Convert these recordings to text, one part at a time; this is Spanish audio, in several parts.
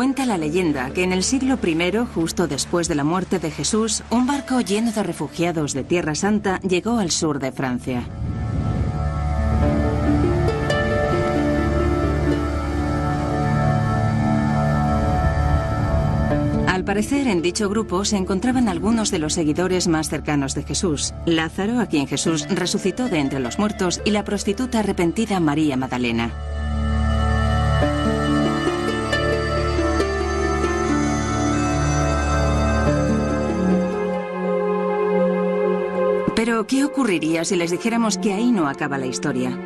Cuenta la leyenda que en el siglo I, justo después de la muerte de Jesús, un barco lleno de refugiados de Tierra Santa llegó al sur de Francia. Al parecer, en dicho grupo se encontraban algunos de los seguidores más cercanos de Jesús: Lázaro, a quien Jesús resucitó de entre los muertos, y la prostituta arrepentida María Magdalena. Pero, ¿qué ocurriría si les dijéramos que ahí no acaba la historia?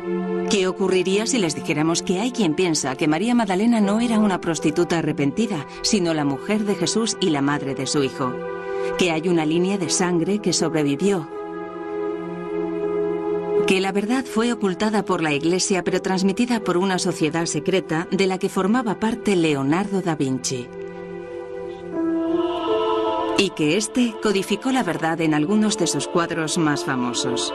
¿Qué ocurriría si les dijéramos que hay quien piensa que María Magdalena no era una prostituta arrepentida, sino la mujer de Jesús y la madre de su hijo? Que hay una línea de sangre que sobrevivió. Que la verdad fue ocultada por la Iglesia, pero transmitida por una sociedad secreta de la que formaba parte Leonardo da Vinci. Y que éste codificó la verdad en algunos de sus cuadros más famosos.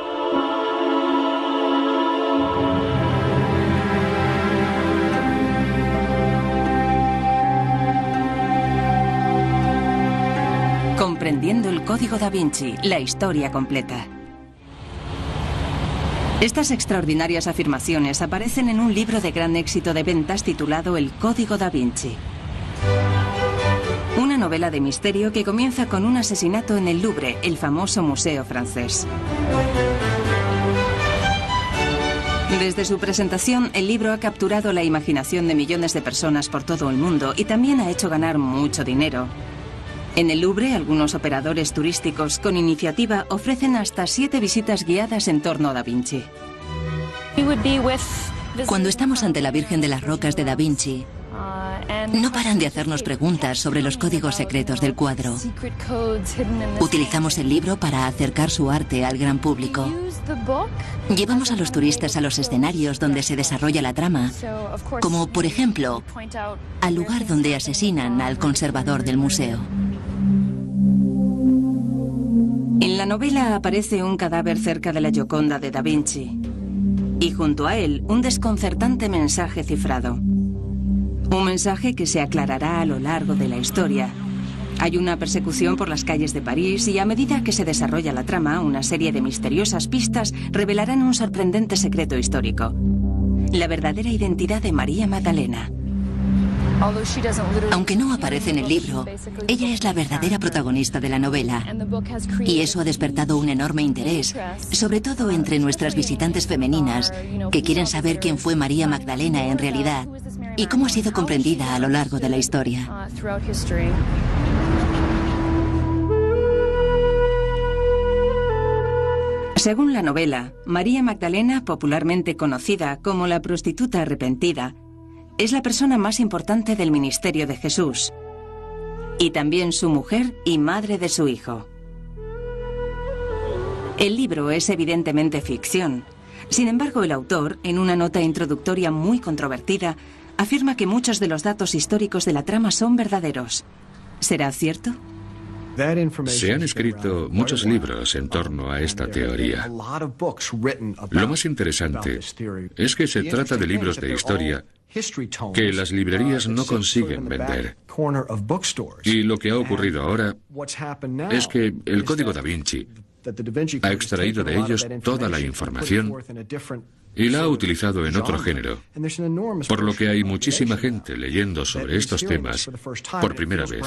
Comprendiendo el Código da Vinci, la historia completa. Estas extraordinarias afirmaciones aparecen en un libro de gran éxito de ventas titulado El Código da Vinci. Una novela de misterio que comienza con un asesinato en el Louvre, el famoso museo francés. Desde su presentación, el libro ha capturado la imaginación de millones de personas por todo el mundo y también ha hecho ganar mucho dinero. En el Louvre, algunos operadores turísticos con iniciativa ofrecen hasta 7 visitas guiadas en torno a Da Vinci. Cuando estamos ante la Virgen de las Rocas de Da Vinci, no paran de hacernos preguntas sobre los códigos secretos del cuadro. Utilizamos el libro para acercar su arte al gran público. Llevamos a los turistas a los escenarios donde se desarrolla la trama, como por ejemplo, al lugar donde asesinan al conservador del museo. En la novela aparece un cadáver cerca de la Gioconda de Da Vinci y junto a él un desconcertante mensaje cifrado. Un mensaje que se aclarará a lo largo de la historia. Hay una persecución por las calles de París y a medida que se desarrolla la trama, una serie de misteriosas pistas revelarán un sorprendente secreto histórico: la verdadera identidad de María Magdalena. Aunque no aparece en el libro, ella es la verdadera protagonista de la novela. Y eso ha despertado un enorme interés, sobre todo entre nuestras visitantes femeninas, que quieren saber quién fue María Magdalena en realidad y cómo ha sido comprendida a lo largo de la historia. Según la novela, María Magdalena, popularmente conocida como la prostituta arrepentida, es la persona más importante del ministerio de Jesús, y también su mujer y madre de su hijo. El libro es evidentemente ficción. Sin embargo, el autor, en una nota introductoria muy controvertida, afirma que muchos de los datos históricos de la trama son verdaderos. ¿Será cierto? Se han escrito muchos libros en torno a esta teoría. Lo más interesante es que se trata de libros de historia que las librerías no consiguen vender. Y lo que ha ocurrido ahora es que el Código da Vinci ha extraído de ellos toda la información y la ha utilizado en otro género, por lo que hay muchísima gente leyendo sobre estos temas por primera vez.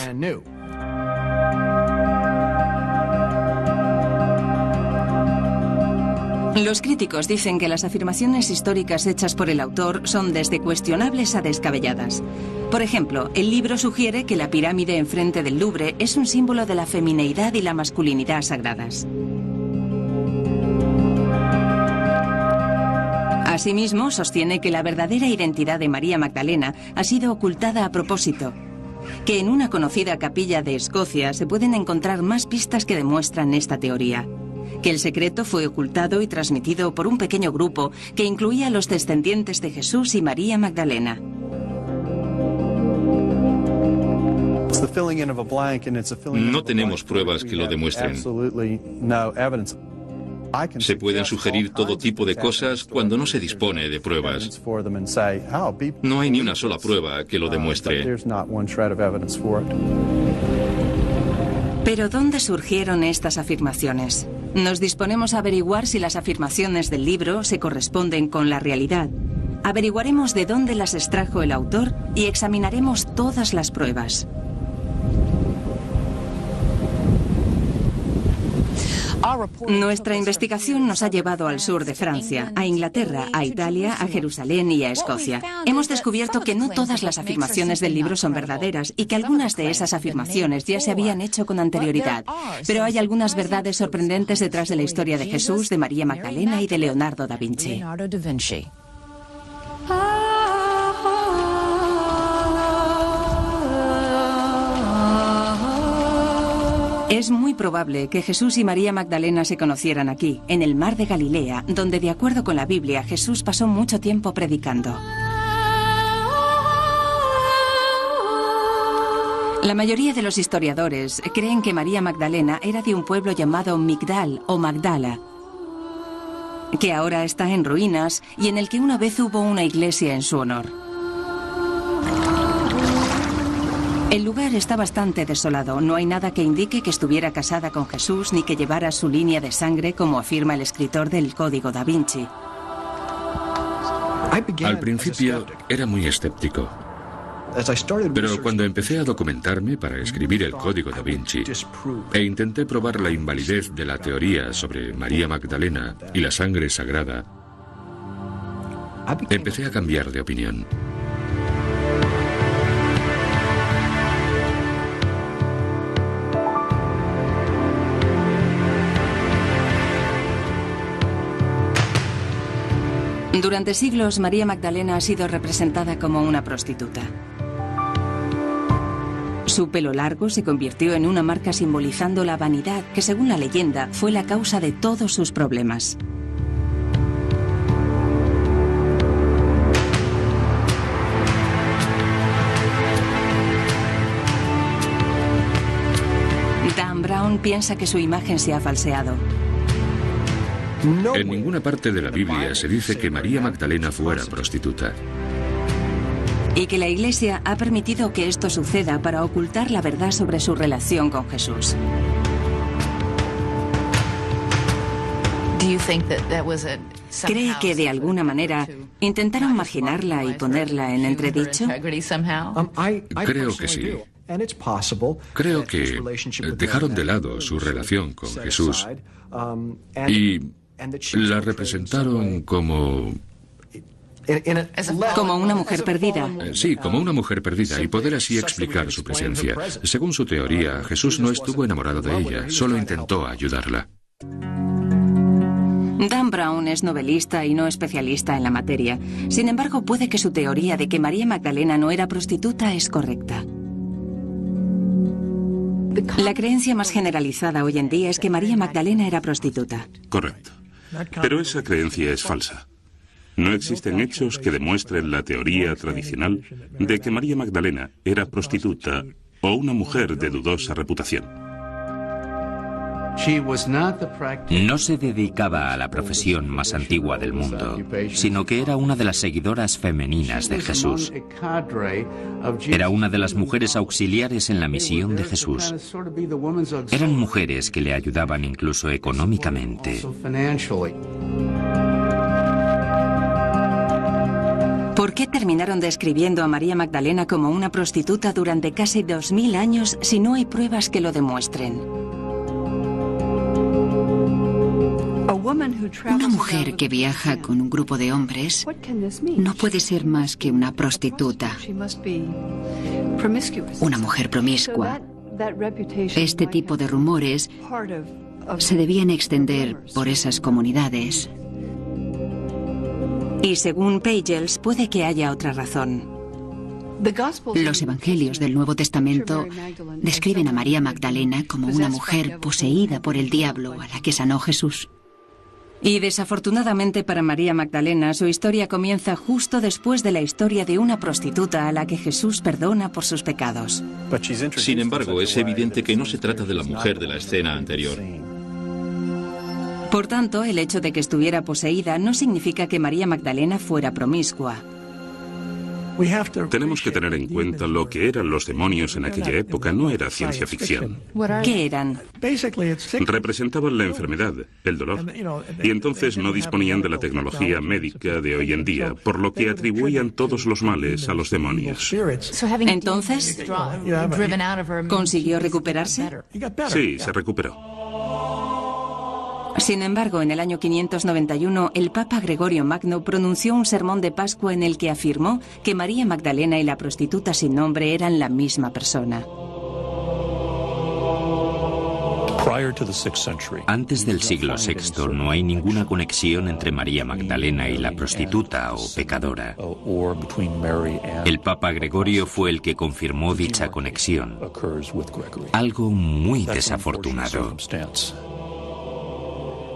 Los críticos dicen que las afirmaciones históricas hechas por el autor son desde cuestionables a descabelladas. Por ejemplo, el libro sugiere que la pirámide enfrente del Louvre es un símbolo de la femineidad y la masculinidad sagradas. Asimismo, sostiene que la verdadera identidad de María Magdalena ha sido ocultada a propósito, que en una conocida capilla de Escocia se pueden encontrar más pistas que demuestran esta teoría, que el secreto fue ocultado y transmitido por un pequeño grupo que incluía a los descendientes de Jesús y María Magdalena. No tenemos pruebas que lo demuestren. Se pueden sugerir todo tipo de cosas cuando no se dispone de pruebas. No hay ni una sola prueba que lo demuestre. Pero ¿dónde surgieron estas afirmaciones? Nos disponemos a averiguar si las afirmaciones del libro se corresponden con la realidad. Averiguaremos de dónde las extrajo el autor y examinaremos todas las pruebas. Nuestra investigación nos ha llevado al sur de Francia, a Inglaterra, a Italia, a Jerusalén y a Escocia. Hemos descubierto que no todas las afirmaciones del libro son verdaderas y que algunas de esas afirmaciones ya se habían hecho con anterioridad. Pero hay algunas verdades sorprendentes detrás de la historia de Jesús, de María Magdalena y de Leonardo da Vinci. Es muy probable que Jesús y María Magdalena se conocieran aquí, en el mar de Galilea, donde, de acuerdo con la Biblia, Jesús pasó mucho tiempo predicando. La mayoría de los historiadores creen que María Magdalena era de un pueblo llamado Migdal o Magdala, que ahora está en ruinas y en el que una vez hubo una iglesia en su honor. El lugar está bastante desolado. No hay nada que indique que estuviera casada con Jesús ni que llevara su línea de sangre, como afirma el escritor del Código da Vinci. Al principio era muy escéptico. Pero cuando empecé a documentarme para escribir el Código da Vinci e intenté probar la invalidez de la teoría sobre María Magdalena y la sangre sagrada, empecé a cambiar de opinión. Durante siglos, María Magdalena ha sido representada como una prostituta. Su pelo largo se convirtió en una marca simbolizando la vanidad que, según la leyenda, fue la causa de todos sus problemas. Dan Brown piensa que su imagen se ha falseado. En ninguna parte de la Biblia se dice que María Magdalena fuera prostituta. Y que la Iglesia ha permitido que esto suceda para ocultar la verdad sobre su relación con Jesús. ¿Cree que de alguna manera intentaron marginarla y ponerla en entredicho? Creo que sí. Creo que dejaron de lado su relación con Jesús y la representaron como una mujer perdida. Sí, como una mujer perdida, y poder así explicar su presencia. Según su teoría, Jesús no estuvo enamorado de ella, solo intentó ayudarla. Dan Brown es novelista y no especialista en la materia. Sin embargo, puede que su teoría de que María Magdalena no era prostituta es correcta. La creencia más generalizada hoy en día es que María Magdalena era prostituta. Correcto. Pero esa creencia es falsa. No existen hechos que demuestren la teoría tradicional de que María Magdalena era prostituta o una mujer de dudosa reputación. No se dedicaba a la profesión más antigua del mundo, sino que era una de las seguidoras femeninas de Jesús. Era una de las mujeres auxiliares en la misión de Jesús. Eran mujeres que le ayudaban incluso económicamente. ¿Por qué terminaron describiendo a María Magdalena como una prostituta durante casi 2000 años si no hay pruebas que lo demuestren? Una mujer que viaja con un grupo de hombres no puede ser más que una prostituta, una mujer promiscua. Este tipo de rumores se debían extender por esas comunidades. Y según Pagels, puede que haya otra razón. Los evangelios del Nuevo Testamento describen a María Magdalena como una mujer poseída por el diablo a la que sanó Jesús. Y desafortunadamente para María Magdalena, su historia comienza justo después de la historia de una prostituta a la que Jesús perdona por sus pecados. Sin embargo, es evidente que no se trata de la mujer de la escena anterior. Por tanto, el hecho de que estuviera poseída no significa que María Magdalena fuera promiscua. Tenemos que tener en cuenta lo que eran los demonios en aquella época, no era ciencia ficción. ¿Qué eran? Representaban la enfermedad, el dolor, y entonces no disponían de la tecnología médica de hoy en día, por lo que atribuían todos los males a los demonios. Entonces, ¿consiguió recuperarse? Sí, se recuperó. Sin embargo, en el año 591, el Papa Gregorio Magno pronunció un sermón de Pascua en el que afirmó que María Magdalena y la prostituta sin nombre eran la misma persona. Antes del siglo VI no hay ninguna conexión entre María Magdalena y la prostituta o pecadora. El Papa Gregorio fue el que confirmó dicha conexión. Algo muy desafortunado.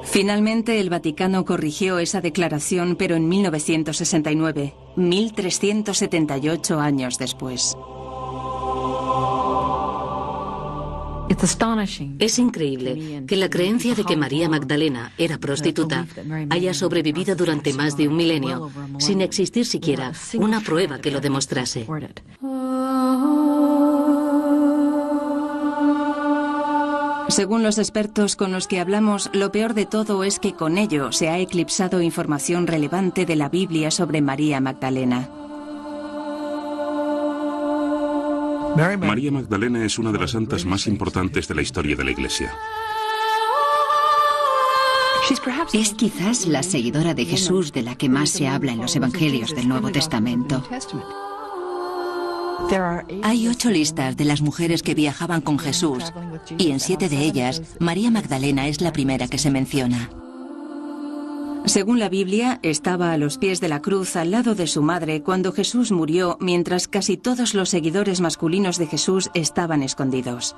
Finalmente, el Vaticano corrigió esa declaración, pero en 1969, 1378 años después. Es increíble que la creencia de que María Magdalena era prostituta haya sobrevivido durante más de un milenio, sin existir siquiera una prueba que lo demostrase. Según los expertos con los que hablamos, lo peor de todo es que con ello se ha eclipsado información relevante de la Biblia sobre María Magdalena. María Magdalena es una de las santas más importantes de la historia de la Iglesia. Es quizás la seguidora de Jesús de la que más se habla en los Evangelios del Nuevo Testamento. Hay 8 listas de las mujeres que viajaban con Jesús, y en 7 de ellas, María Magdalena es la primera que se menciona. Según la Biblia, estaba a los pies de la cruz al lado de su madre cuando Jesús murió, mientras casi todos los seguidores masculinos de Jesús estaban escondidos.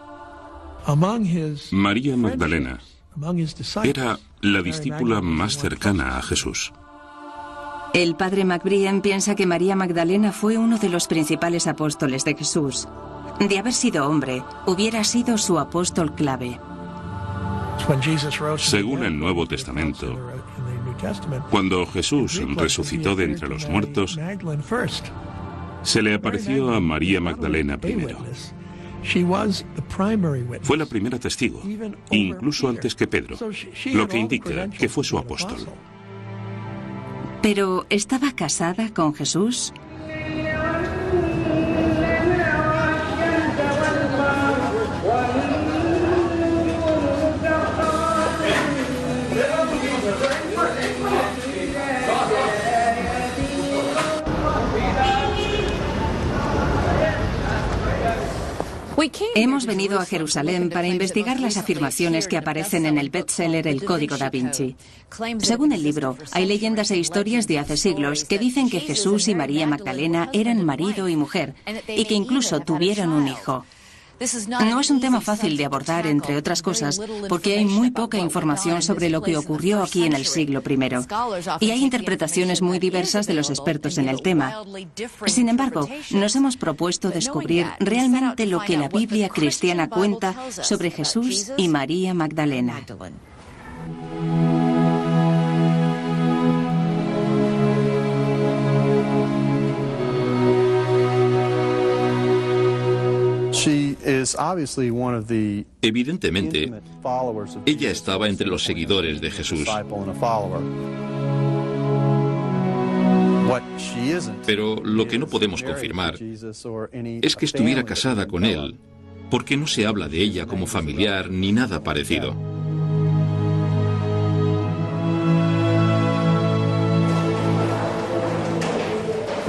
María Magdalena era la discípula más cercana a Jesús. El padre McBrien piensa que María Magdalena fue uno de los principales apóstoles de Jesús. De haber sido hombre, hubiera sido su apóstol clave. Según el Nuevo Testamento, cuando Jesús resucitó de entre los muertos, se le apareció a María Magdalena primero. Fue la primera testigo, incluso antes que Pedro, lo que indica que fue su apóstol. ¿Pero estaba casada con Jesús? Hemos venido a Jerusalén para investigar las afirmaciones que aparecen en el bestseller El Código da Vinci. Según el libro, hay leyendas e historias de hace siglos que dicen que Jesús y María Magdalena eran marido y mujer, y que incluso tuvieron un hijo. No es un tema fácil de abordar, entre otras cosas, porque hay muy poca información sobre lo que ocurrió aquí en el siglo I. Y hay interpretaciones muy diversas de los expertos en el tema. Sin embargo, nos hemos propuesto descubrir realmente lo que la Biblia cristiana cuenta sobre Jesús y María Magdalena. Evidentemente, ella estaba entre los seguidores de Jesús. Pero lo que no podemos confirmar es que estuviera casada con él, porque no se habla de ella como familiar ni nada parecido.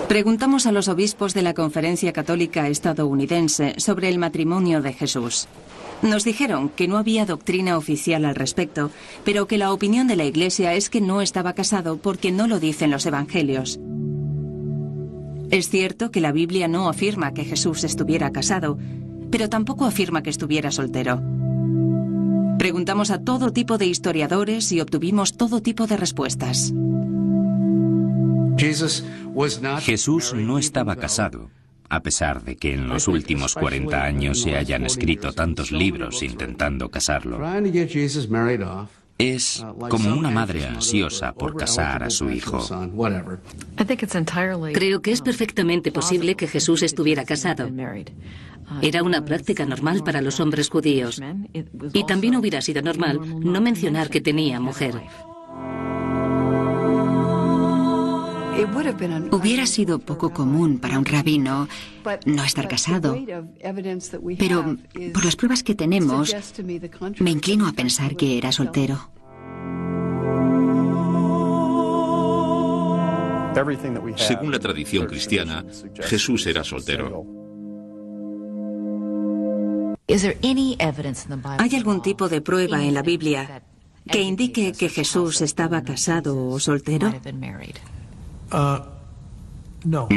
Preguntamos a los obispos de la Conferencia Católica Estadounidense sobre el matrimonio de Jesús. Nos dijeron que no había doctrina oficial al respecto, pero que la opinión de la Iglesia es que no estaba casado porque no lo dicen los Evangelios. Es cierto que la Biblia no afirma que Jesús estuviera casado, pero tampoco afirma que estuviera soltero. Preguntamos a todo tipo de historiadores y obtuvimos todo tipo de respuestas. Jesús no estaba casado, a pesar de que en los últimos 40 años se hayan escrito tantos libros intentando casarlo. Es como una madre ansiosa por casar a su hijo. Creo que es perfectamente posible que Jesús estuviera casado. Era una práctica normal para los hombres judíos. Y también hubiera sido normal no mencionar que tenía mujer. Hubiera sido poco común para un rabino no estar casado, pero por las pruebas que tenemos, me inclino a pensar que era soltero. Según la tradición cristiana, Jesús era soltero. ¿Hay algún tipo de prueba en la Biblia que indique que Jesús estaba casado o soltero? No.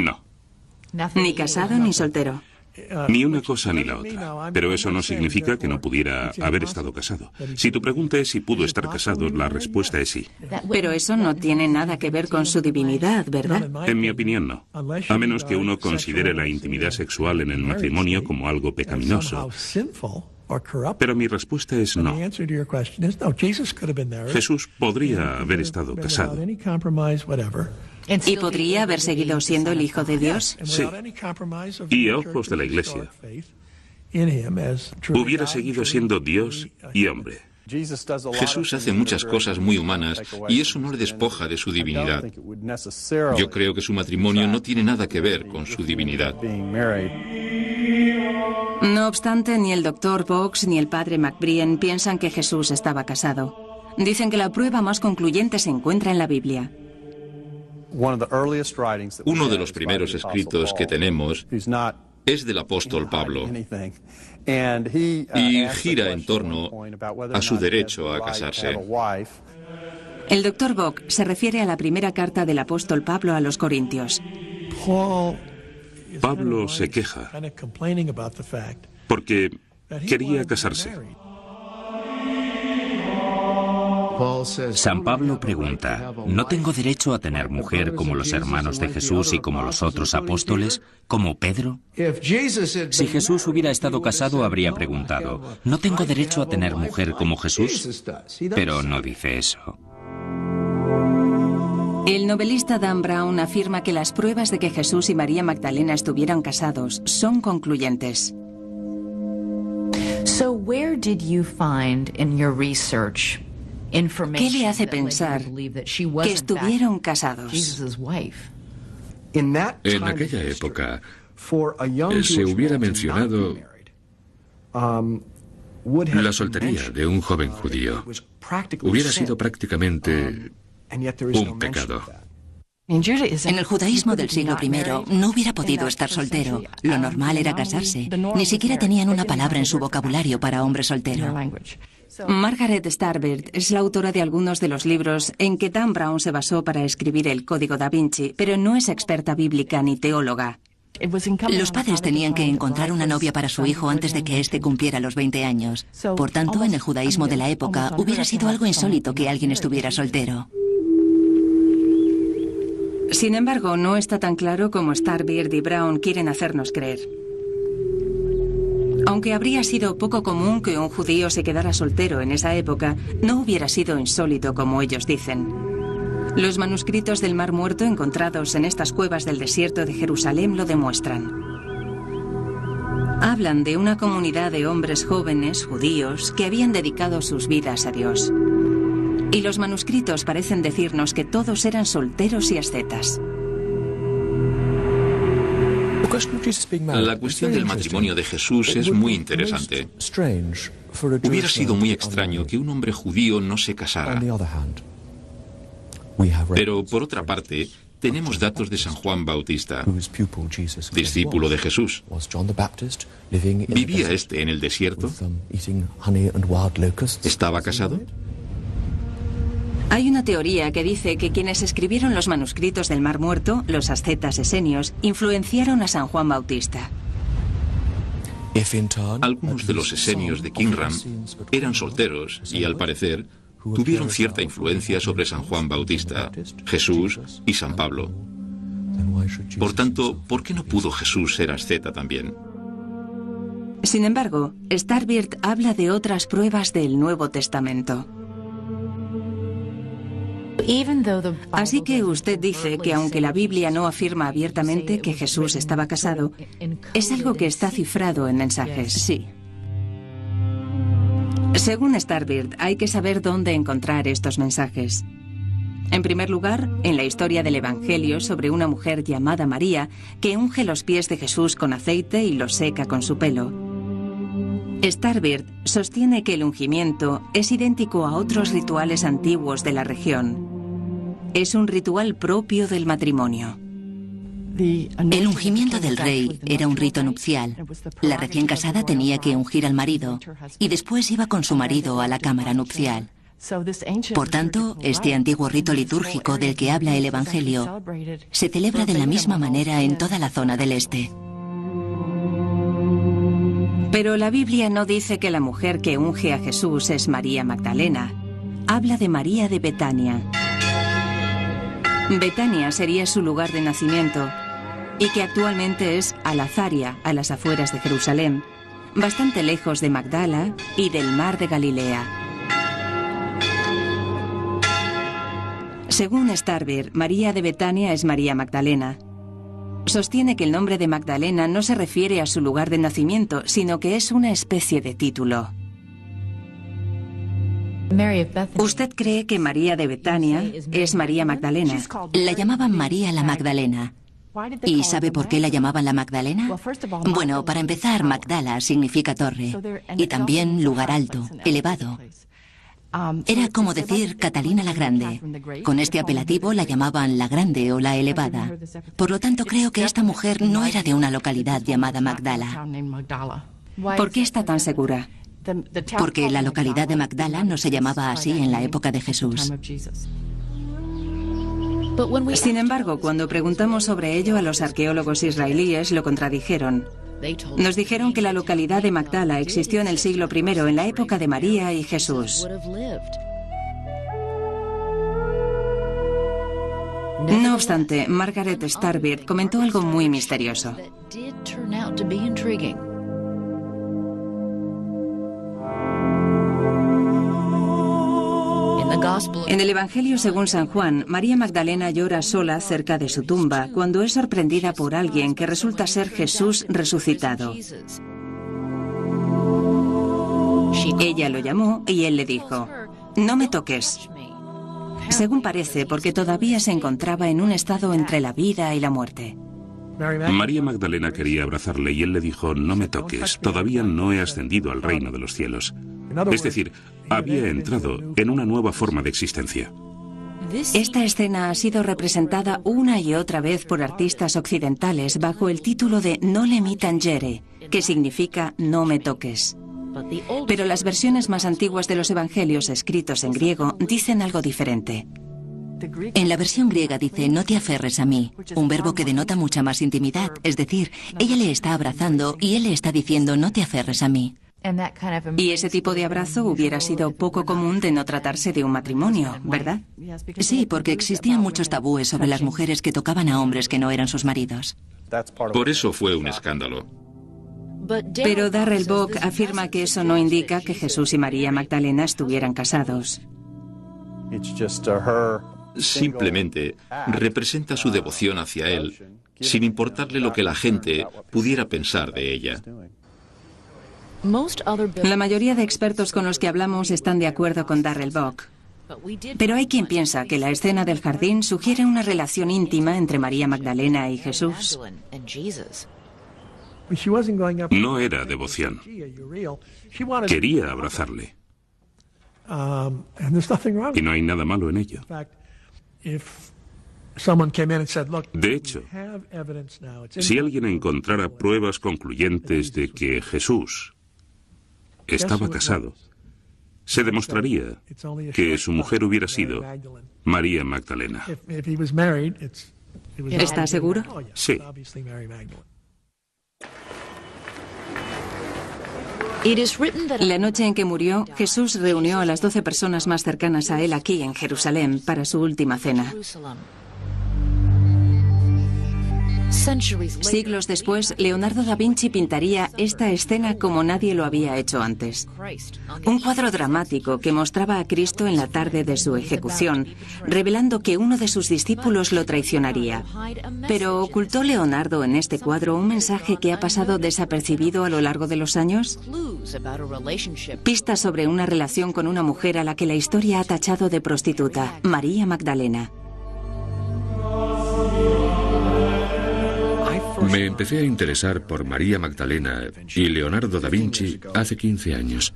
Ni casado ni soltero. Ni una cosa ni la otra. Pero eso no significa que no pudiera haber estado casado. Si tu pregunta es si pudo estar casado, la respuesta es sí. Pero eso no tiene nada que ver con su divinidad, ¿verdad? En mi opinión, no. A menos que uno considere la intimidad sexual en el matrimonio como algo pecaminoso. Pero mi respuesta es no. Jesús podría haber estado casado. ¿Y podría haber seguido siendo el Hijo de Dios? Sí. Y a ojos de la Iglesia, hubiera seguido siendo Dios y hombre. Jesús hace muchas cosas muy humanas y eso no le despoja de su divinidad. Yo creo que su matrimonio no tiene nada que ver con su divinidad. No obstante, ni el Dr. Box ni el padre McBrien piensan que Jesús estaba casado. Dicen que la prueba más concluyente se encuentra en la Biblia. Uno de los primeros escritos que tenemos es del apóstol Pablo y gira en torno a su derecho a casarse. El Dr. Bock se refiere a la primera carta del apóstol Pablo a los Corintios. Pablo se queja porque quería casarse. San Pablo pregunta, ¿no tengo derecho a tener mujer como los hermanos de Jesús y como los otros apóstoles, como Pedro? Si Jesús hubiera estado casado, habría preguntado, ¿no tengo derecho a tener mujer como Jesús? Pero no dice eso. El novelista Dan Brown afirma que las pruebas de que Jesús y María Magdalena estuvieran casados son concluyentes. ¿Qué le hace pensar que estuvieron casados? En aquella época, se hubiera mencionado la soltería de un joven judío. Hubiera sido prácticamente un pecado. En el judaísmo del siglo I no hubiera podido estar soltero. Lo normal era casarse. Ni siquiera tenían una palabra en su vocabulario para hombre soltero. Margaret Starbird es la autora de algunos de los libros en que Dan Brown se basó para escribir el Código da Vinci, pero no es experta bíblica ni teóloga. Los padres tenían que encontrar una novia para su hijo antes de que éste cumpliera los 20 años. Por tanto, en el judaísmo de la época, hubiera sido algo insólito que alguien estuviera soltero. Sin embargo, no está tan claro como Starbird y Brown quieren hacernos creer. Aunque habría sido poco común que un judío se quedara soltero en esa época, no hubiera sido insólito como ellos dicen. Los manuscritos del Mar Muerto encontrados en estas cuevas del desierto de Jerusalén lo demuestran. Hablan de una comunidad de hombres jóvenes, judíos, que habían dedicado sus vidas a Dios. Y los manuscritos parecen decirnos que todos eran solteros y ascetas. La cuestión del matrimonio de Jesús es muy interesante. Hubiera sido muy extraño que un hombre judío no se casara. Pero, por otra parte, tenemos datos de San Juan Bautista, discípulo de Jesús. ¿Vivía este en el desierto? ¿Estaba casado? Hay una teoría que dice que quienes escribieron los manuscritos del Mar Muerto, los ascetas esenios, influenciaron a San Juan Bautista. Algunos de los esenios de Qumran eran solteros y, al parecer, tuvieron cierta influencia sobre San Juan Bautista, Jesús y San Pablo. Por tanto, ¿por qué no pudo Jesús ser asceta también? Sin embargo, Starbird habla de otras pruebas del Nuevo Testamento. Así que usted dice que aunque la Biblia no afirma abiertamente que Jesús estaba casado, es algo que está cifrado en mensajes. Sí. Según Starbird, hay que saber dónde encontrar estos mensajes. En primer lugar, en la historia del Evangelio sobre una mujer llamada María que unge los pies de Jesús con aceite y los seca con su pelo. Starbird sostiene que el ungimiento es idéntico a otros rituales antiguos de la región. Es un ritual propio del matrimonio. El ungimiento del rey era un rito nupcial. La recién casada tenía que ungir al marido y después iba con su marido a la cámara nupcial. Por tanto, este antiguo rito litúrgico del que habla el Evangelio se celebra de la misma manera en toda la zona del este. Pero la Biblia no dice que la mujer que unge a Jesús es María Magdalena. Habla de María de Betania. Betania sería su lugar de nacimiento y que actualmente es Al-Azaria, a las afueras de Jerusalén, bastante lejos de Magdala y del mar de Galilea. Según Starbird, María de Betania es María Magdalena. Sostiene que el nombre de Magdalena no se refiere a su lugar de nacimiento, sino que es una especie de título. ¿Usted cree que María de Betania es María Magdalena? La llamaban María la Magdalena. ¿Y sabe por qué la llamaban la Magdalena? Bueno, para empezar, Magdala significa torre y también lugar alto, elevado. Era como decir Catalina la Grande. Con este apelativo la llamaban la Grande o la Elevada. Por lo tanto, creo que esta mujer no era de una localidad llamada Magdala. ¿Por qué está tan segura? Porque la localidad de Magdala no se llamaba así en la época de Jesús. Sin embargo, cuando preguntamos sobre ello a los arqueólogos israelíes, lo contradijeron. Nos dijeron que la localidad de Magdala existió en el siglo I, en la época de María y Jesús. No obstante, Margaret Starbird comentó algo muy misterioso. En el Evangelio según San Juan, María Magdalena llora sola cerca de su tumba cuando es sorprendida por alguien que resulta ser Jesús resucitado. Ella lo llamó y él le dijo: "No me toques". Según parece, porque todavía se encontraba en un estado entre la vida y la muerte. María Magdalena quería abrazarle y él le dijo: "No me toques, todavía no he ascendido al reino de los cielos". Es decir, había entrado en una nueva forma de existencia. Esta escena ha sido representada una y otra vez por artistas occidentales bajo el título de "Nole mi tangere", que significa "no me toques". Pero las versiones más antiguas de los evangelios escritos en griego dicen algo diferente. En la versión griega dice "no te aferres a mí", un verbo que denota mucha más intimidad, es decir, ella le está abrazando y él le está diciendo "no te aferres a mí". Y ese tipo de abrazo hubiera sido poco común de no tratarse de un matrimonio, ¿verdad? Sí, porque existían muchos tabúes sobre las mujeres que tocaban a hombres que no eran sus maridos. Por eso fue un escándalo. Pero Darrell Bock afirma que eso no indica que Jesús y María Magdalena estuvieran casados. Simplemente representa su devoción hacia él, sin importarle lo que la gente pudiera pensar de ella. La mayoría de expertos con los que hablamos están de acuerdo con Darrell Bock. Pero hay quien piensa que la escena del jardín sugiere una relación íntima entre María Magdalena y Jesús. No era devoción. Quería abrazarle. Y no hay nada malo en ello. De hecho, si alguien encontrara pruebas concluyentes de que Jesús estaba casado, se demostraría que su mujer hubiera sido María Magdalena. ¿Está seguro? Sí. La noche en que murió, Jesús reunió a las 12 personas más cercanas a él aquí en Jerusalén para su última cena. Siglos después, Leonardo da Vinci pintaría esta escena como nadie lo había hecho antes. Un cuadro dramático que mostraba a Cristo en la tarde de su ejecución, revelando que uno de sus discípulos lo traicionaría. Pero ¿ocultó Leonardo en este cuadro un mensaje que ha pasado desapercibido a lo largo de los años? Pistas sobre una relación con una mujer a la que la historia ha tachado de prostituta, María Magdalena. Me empecé a interesar por María Magdalena y Leonardo da Vinci hace 15 años,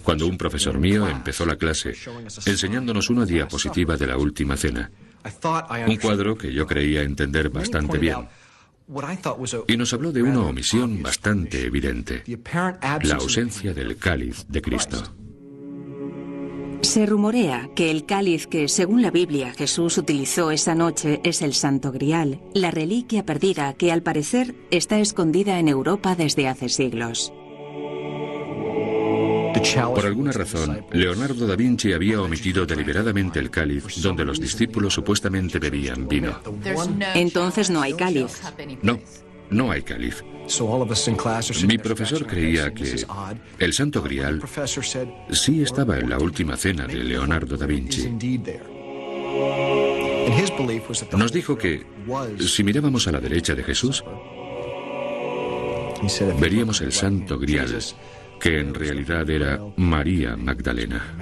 cuando un profesor mío empezó la clase enseñándonos una diapositiva de la Última Cena, un cuadro que yo creía entender bastante bien, y nos habló de una omisión bastante evidente, la ausencia del cáliz de Cristo. Se rumorea que el cáliz que, según la Biblia, Jesús utilizó esa noche es el Santo Grial, la reliquia perdida que, al parecer, está escondida en Europa desde hace siglos. Por alguna razón, Leonardo da Vinci había omitido deliberadamente el cáliz donde los discípulos supuestamente bebían vino. Entonces no hay cáliz. No hay cáliz. Mi profesor creía que el Santo Grial sí estaba en la Última Cena de Leonardo da Vinci. Nos dijo que si mirábamos a la derecha de Jesús, veríamos el Santo Grial, que en realidad era María Magdalena.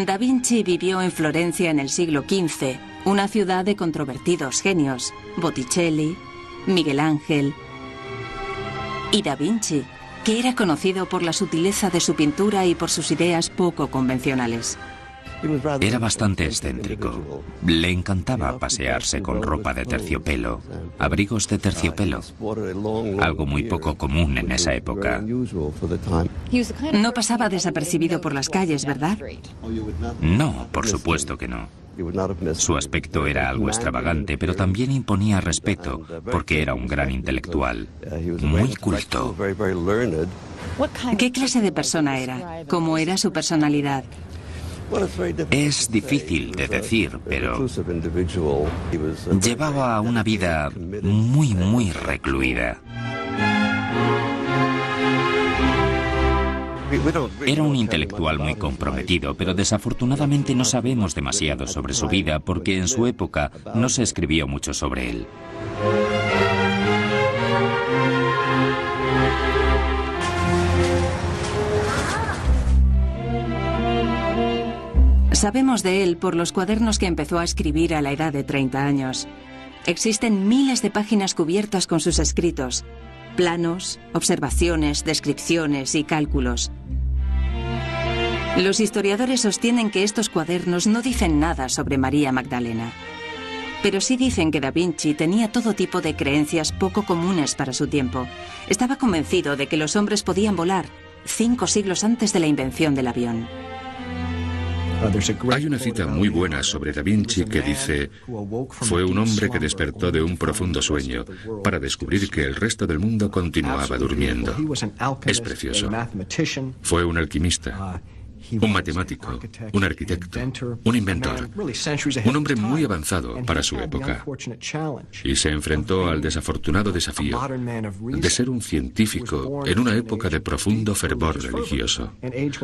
Da Vinci vivió en Florencia en el siglo XV, una ciudad de controvertidos genios, Botticelli, Miguel Ángel y Da Vinci, que era conocido por la sutileza de su pintura y por sus ideas poco convencionales. Era bastante excéntrico. Le encantaba pasearse con ropa de terciopelo, abrigos de terciopelo, algo muy poco común en esa época. No pasaba desapercibido por las calles, ¿verdad? No, por supuesto que no. Su aspecto era algo extravagante, pero también imponía respeto, porque era un gran intelectual, muy culto. ¿Qué clase de persona era? ¿Cómo era su personalidad? Es difícil de decir, pero llevaba una vida muy recluida. Era un intelectual muy comprometido, pero desafortunadamente no sabemos demasiado sobre su vida porque en su época no se escribió mucho sobre él. Sabemos de él por los cuadernos que empezó a escribir a la edad de 30 años. Existen miles de páginas cubiertas con sus escritos, planos, observaciones, descripciones y cálculos. Los historiadores sostienen que estos cuadernos no dicen nada sobre María Magdalena, pero sí dicen que Da Vinci tenía todo tipo de creencias poco comunes para su tiempo. Estaba convencido de que los hombres podían volar 5 siglos antes de la invención del avión. Hay una cita muy buena sobre Da Vinci que dice: fue un hombre que despertó de un profundo sueño para descubrir que el resto del mundo continuaba durmiendo. Es precioso. Fue un alquimista, un matemático, un arquitecto, un inventor, un hombre muy avanzado para su época. Y se enfrentó al desafortunado desafío de ser un científico en una época de profundo fervor religioso,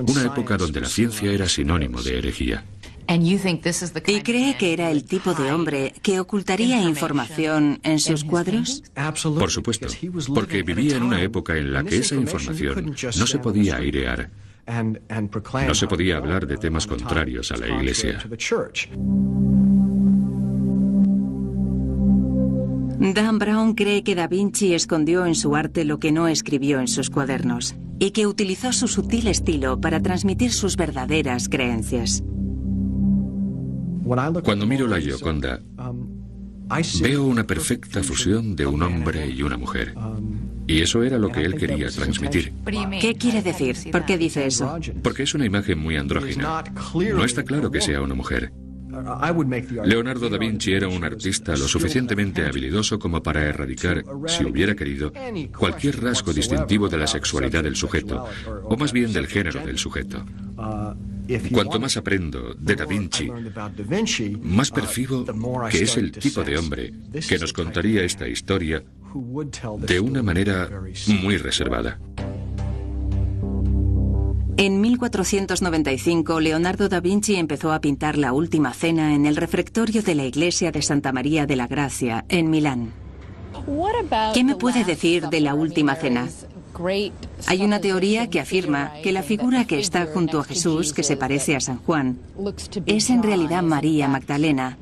una época donde la ciencia era sinónimo de herejía. ¿Y cree que era el tipo de hombre que ocultaría información en sus cuadros? Por supuesto, porque vivía en una época en la que esa información no se podía airear. No se podía hablar de temas contrarios a la Iglesia. Dan Brown cree que Da Vinci escondió en su arte lo que no escribió en sus cuadernos y que utilizó su sutil estilo para transmitir sus verdaderas creencias. Cuando miro la Gioconda, veo una perfecta fusión de un hombre y una mujer. Y eso era lo que él quería transmitir. ¿Qué quiere decir? ¿Por qué dice eso? Porque es una imagen muy andrógina. No está claro que sea una mujer. Leonardo da Vinci era un artista lo suficientemente habilidoso como para erradicar, si hubiera querido, cualquier rasgo distintivo de la sexualidad del sujeto, o más bien del género del sujeto. Cuanto más aprendo de Da Vinci, más percibo que es el tipo de hombre que nos contaría esta historia de una manera muy reservada. En 1495, Leonardo da Vinci empezó a pintar la Última Cena en el refectorio de la iglesia de Santa María de la Gracia, en Milán. ¿Qué me puede decir de la Última Cena? Hay una teoría que afirma que la figura que está junto a Jesús, que se parece a San Juan, es en realidad María Magdalena.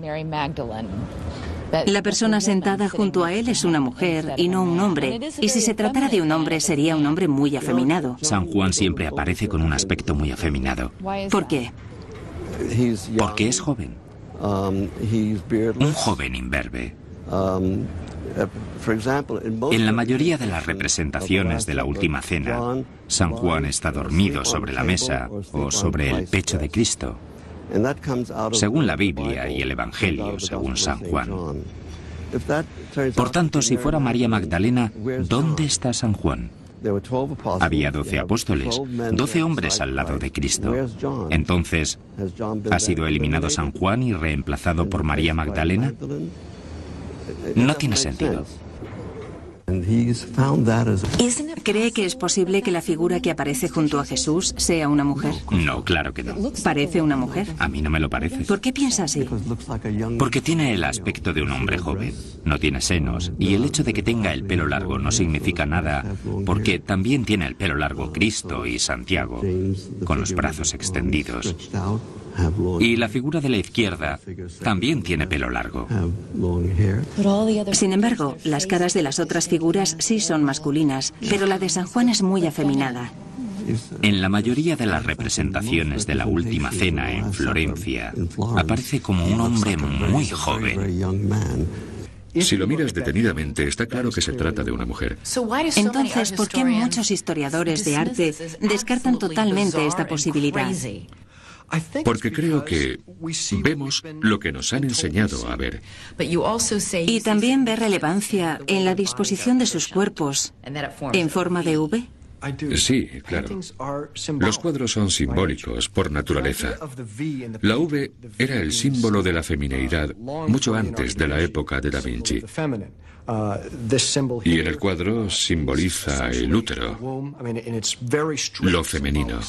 La persona sentada junto a él es una mujer y no un hombre, y si se tratara de un hombre sería un hombre muy afeminado. San Juan siempre aparece con un aspecto muy afeminado. ¿Por qué? Porque es joven. Un joven imberbe. En la mayoría de las representaciones de la Última Cena, San Juan está dormido sobre la mesa o sobre el pecho de Cristo, según la Biblia y el Evangelio según San Juan. Por tanto, si fuera María Magdalena, ¿dónde está San Juan? Había 12 apóstoles, 12 hombres al lado de Cristo. Entonces, ¿ha sido eliminado San Juan y reemplazado por María Magdalena? No tiene sentido. ¿Cree que es posible que la figura que aparece junto a Jesús sea una mujer? No, claro que no. ¿Parece una mujer? A mí no me lo parece. ¿Por qué piensa así? Porque tiene el aspecto de un hombre joven. No tiene senos. Y el hecho de que tenga el pelo largo no significa nada, porque también tiene el pelo largo Cristo y Santiago, con los brazos extendidos. Y la figura de la izquierda también tiene pelo largo. Sin embargo, las caras de las otras figuras sí son masculinas, pero la de San Juan es muy afeminada. En la mayoría de las representaciones de la Última Cena en Florencia, aparece como un hombre muy joven. Si lo miras detenidamente, está claro que se trata de una mujer. Entonces, ¿por qué muchos historiadores de arte descartan totalmente esta posibilidad? Porque creo que vemos lo que nos han enseñado a ver. Y también ve relevancia en la disposición de sus cuerpos en forma de V. Sí, claro. Los cuadros son simbólicos por naturaleza. La V era el símbolo de la femineidad mucho antes de la época de Da Vinci. Y en el cuadro simboliza el útero, lo femenino.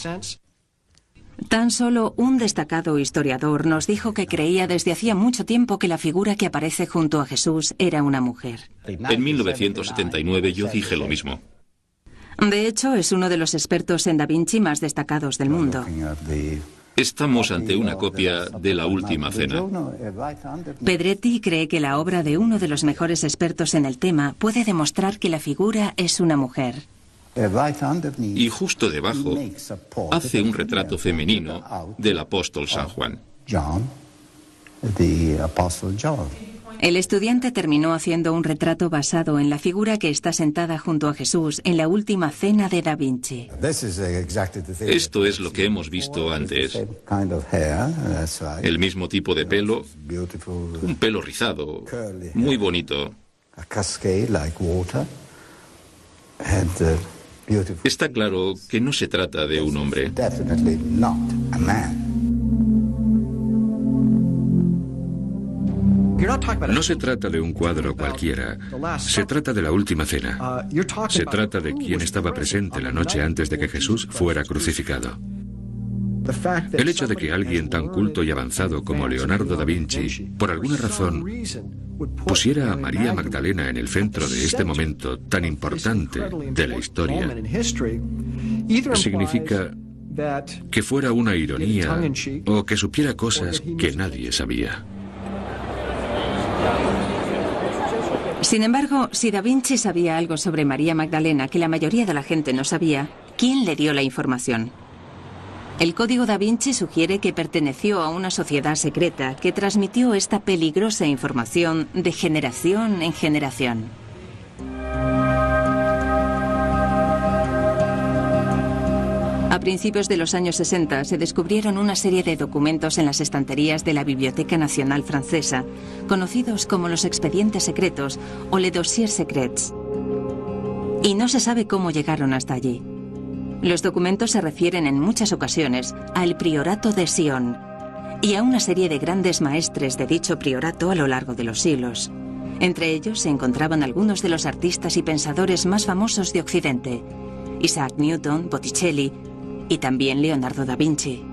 Tan solo un destacado historiador nos dijo que creía desde hacía mucho tiempo que la figura que aparece junto a Jesús era una mujer. En 1979 yo dije lo mismo. De hecho, es uno de los expertos en Da Vinci más destacados del mundo. Estamos ante una copia de la Última Cena. Pedretti cree que la obra de uno de los mejores expertos en el tema puede demostrar que la figura es una mujer. Y justo debajo hace un retrato femenino del apóstol San Juan. El estudiante terminó haciendo un retrato basado en la figura que está sentada junto a Jesús en la Última Cena de Da Vinci. Esto es lo que hemos visto antes. El mismo tipo de pelo, un pelo rizado, muy bonito. Está claro que no se trata de un hombre. No se trata de un cuadro cualquiera. Se trata de la Última Cena. Se trata de quien estaba presente la noche antes de que Jesús fuera crucificado. El hecho de que alguien tan culto y avanzado como Leonardo da Vinci, por alguna razón, pusiera a María Magdalena en el centro de este momento tan importante de la historia, significa que fuera una ironía o que supiera cosas que nadie sabía. Sin embargo, si Da Vinci sabía algo sobre María Magdalena que la mayoría de la gente no sabía, ¿quién le dio la información? El Código Da Vinci sugiere que perteneció a una sociedad secreta que transmitió esta peligrosa información de generación en generación. principios de los años 60 se descubrieron una serie de documentos en las estanterías de la Biblioteca Nacional Francesa, conocidos como los expedientes secretos o les dossiers secrets. Y no se sabe cómo llegaron hasta allí. Los documentos se refieren en muchas ocasiones al priorato de Sion y a una serie de grandes maestres de dicho priorato a lo largo de los siglos. Entre ellos se encontraban algunos de los artistas y pensadores más famosos de Occidente: Isaac Newton, Botticelli y también Leonardo da Vinci.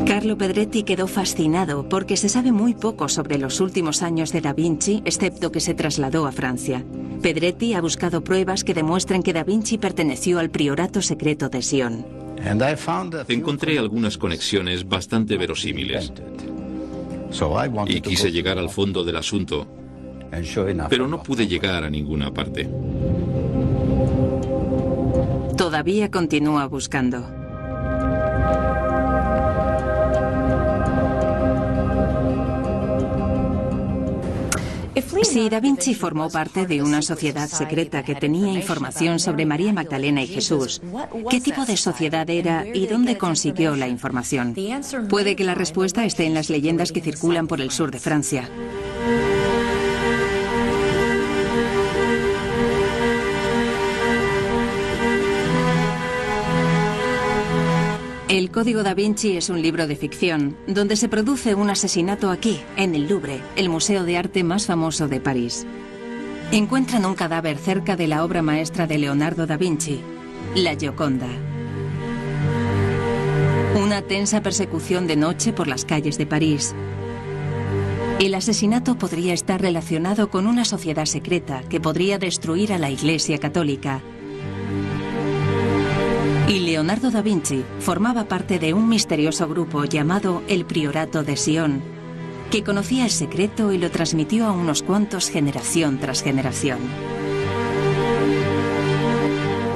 Carlo Pedretti quedó fascinado porque se sabe muy poco sobre los últimos años de da Vinci, excepto que se trasladó a Francia. Pedretti ha buscado pruebas que demuestren que da Vinci perteneció al priorato secreto de Sion. Encontré algunas conexiones bastante verosímiles y quise llegar al fondo del asunto, pero no pude llegar a ninguna parte. Todavía continúa buscando. Si Da Vinci formó parte de una sociedad secreta que tenía información sobre María Magdalena y Jesús, ¿qué tipo de sociedad era y dónde consiguió la información? Puede que la respuesta esté en las leyendas que circulan por el sur de Francia. El Código da Vinci es un libro de ficción, donde se produce un asesinato aquí, en el Louvre, el museo de arte más famoso de París. Encuentran un cadáver cerca de la obra maestra de Leonardo da Vinci, la Gioconda. Una tensa persecución de noche por las calles de París. El asesinato podría estar relacionado con una sociedad secreta que podría destruir a la Iglesia Católica. Y Leonardo da Vinci formaba parte de un misterioso grupo llamado el Priorato de Sion, que conocía el secreto y lo transmitió a unos cuantos generación tras generación.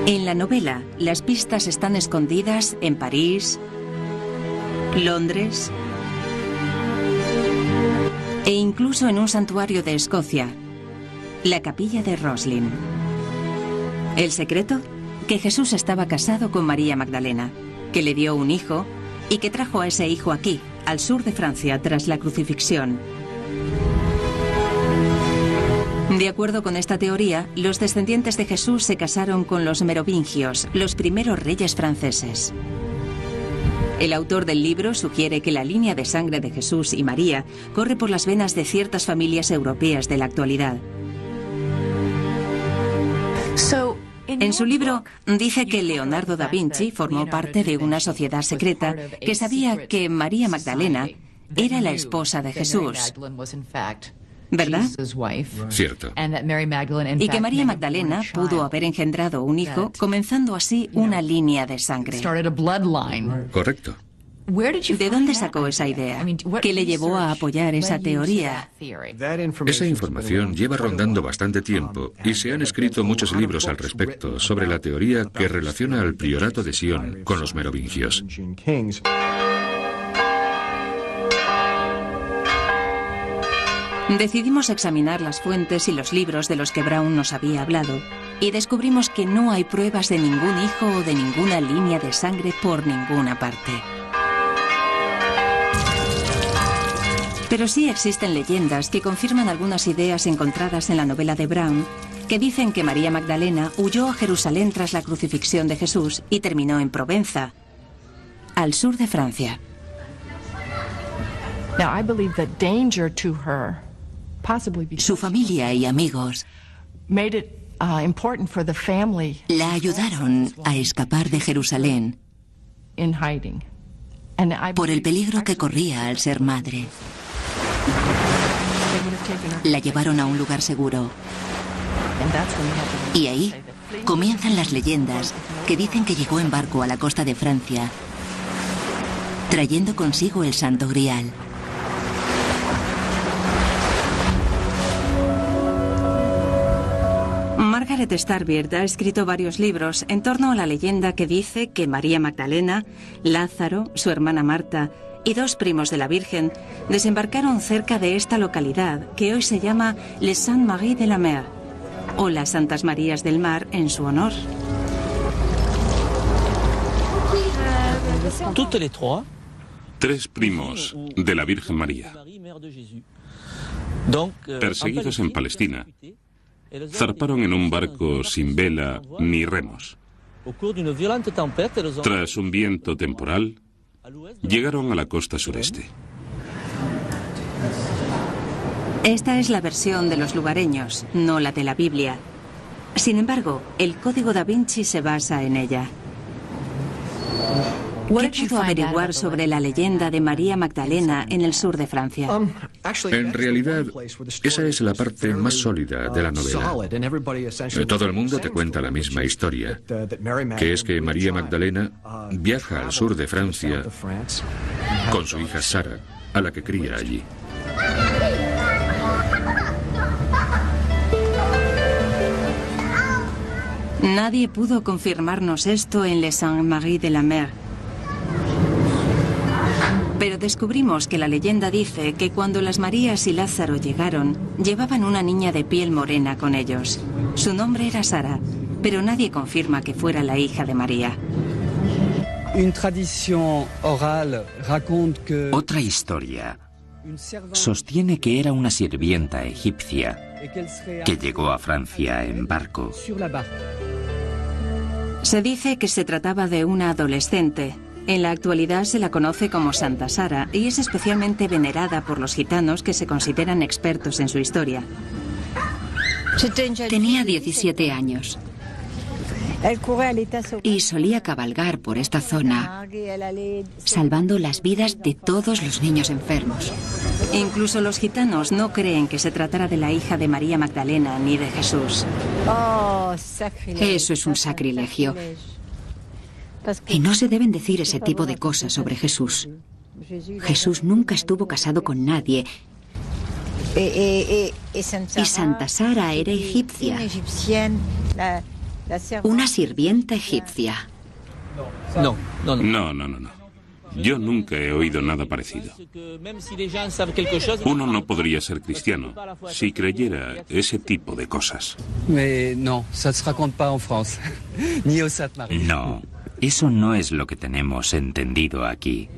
En la novela, las pistas están escondidas en París, Londres e incluso en un santuario de Escocia, la capilla de Roslin. ¿El secreto? Que Jesús estaba casado con María Magdalena, que le dio un hijo y que trajo a ese hijo aquí, al sur de Francia, tras la crucifixión. De acuerdo con esta teoría, los descendientes de Jesús se casaron con los merovingios, los primeros reyes franceses. El autor del libro sugiere que la línea de sangre de Jesús y María corre por las venas de ciertas familias europeas de la actualidad. En su libro dice que Leonardo da Vinci formó parte de una sociedad secreta que sabía que María Magdalena era la esposa de Jesús, ¿verdad? Cierto. Y que María Magdalena pudo haber engendrado un hijo, comenzando así una línea de sangre. Correcto. ¿De dónde sacó esa idea? ¿Qué le llevó a apoyar esa teoría? Esa información lleva rondando bastante tiempo y se han escrito muchos libros al respecto sobre la teoría que relaciona al priorato de Sion con los merovingios. Decidimos examinar las fuentes y los libros de los que Brown nos había hablado y descubrimos que no hay pruebas de ningún hijo o de ninguna línea de sangre por ninguna parte. Pero sí existen leyendas que confirman algunas ideas encontradas en la novela de Brown, que dicen que María Magdalena huyó a Jerusalén tras la crucifixión de Jesús y terminó en Provenza, al sur de Francia. Su familia y amigos la ayudaron a escapar de Jerusalén por el peligro que corría al ser madre. La llevaron a un lugar seguro. Y ahí comienzan las leyendas que dicen que llegó en barco a la costa de Francia, trayendo consigo el Santo Grial. Margaret Starbeard ha escrito varios libros en torno a la leyenda que dice que María Magdalena, Lázaro, su hermana Marta y dos primos de la Virgen desembarcaron cerca de esta localidad que hoy se llama Les Saintes Maries de la Mer, o las Santas Marías del Mar en su honor. 3 primos de la Virgen María, perseguidos en Palestina, zarparon en un barco sin vela ni remos. Tras un viento temporal, llegaron a la costa sureste. Esta es la versión de los lugareños, no la de la Biblia. Sin embargo, el Código da Vinci se basa en ella. ¿Qué pudo averiguar sobre la leyenda de María Magdalena en el sur de Francia? En realidad, esa es la parte más sólida de la novela. Todo el mundo te cuenta la misma historia, que es que María Magdalena viaja al sur de Francia con su hija Sara, a la que cría allí. Nadie pudo confirmarnos esto en Les Saintes-Maries de la Mer. Pero descubrimos que la leyenda dice que cuando las Marías y Lázaro llegaron, llevaban una niña de piel morena con ellos. Su nombre era Sara, pero nadie confirma que fuera la hija de María. Otra historia sostiene que era una sirvienta egipcia que llegó a Francia en barco. Se dice que se trataba de una adolescente. En la actualidad se la conoce como Santa Sara y es especialmente venerada por los gitanos que se consideran expertos en su historia. Tenía 17 años y solía cabalgar por esta zona, salvando las vidas de todos los niños enfermos. Incluso los gitanos no creen que se tratara de la hija de María Magdalena ni de Jesús. Eso es un sacrilegio. Y no se deben decir ese tipo de cosas sobre Jesús. Jesús nunca estuvo casado con nadie. Y Santa Sara era egipcia. Una sirvienta egipcia. No. Yo nunca he oído nada parecido. Uno no podría ser cristiano si creyera ese tipo de cosas. No, eso no es lo que tenemos entendido aquí.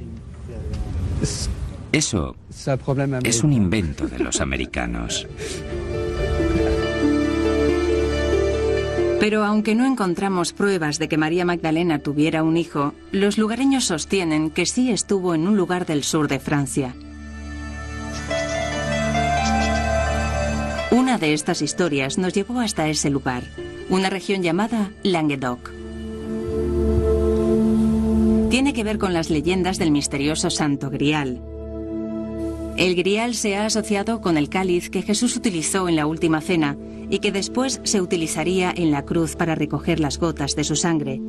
Eso es un invento de los americanos. Pero aunque no encontramos pruebas de que María Magdalena tuviera un hijo, los lugareños sostienen que sí estuvo en un lugar del sur de Francia. Una de estas historias nos llevó hasta ese lugar, una región llamada Languedoc. Tiene que ver con las leyendas del misterioso Santo Grial. El Grial se ha asociado con el cáliz que Jesús utilizó en la última cena y que después se utilizaría en la cruz para recoger las gotas de su sangre.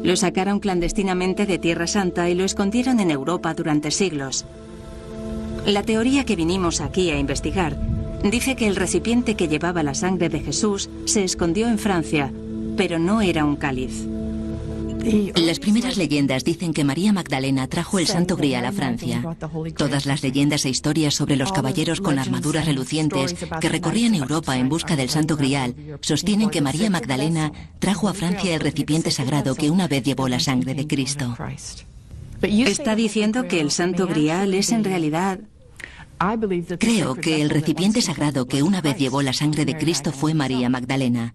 Lo sacaron clandestinamente de Tierra Santa y lo escondieron en Europa durante siglos. La teoría que vinimos aquí a investigar dice que el recipiente que llevaba la sangre de Jesús se escondió en Francia, pero no era un cáliz. Las primeras leyendas dicen que María Magdalena trajo el Santo Grial a Francia. Todas las leyendas e historias sobre los caballeros con armaduras relucientes que recorrían Europa en busca del Santo Grial sostienen que María Magdalena trajo a Francia el recipiente sagrado que una vez llevó la sangre de Cristo. ¿Está diciendo que el Santo Grial es en realidad...? Creo que el recipiente sagrado que una vez llevó la sangre de Cristo fue María Magdalena.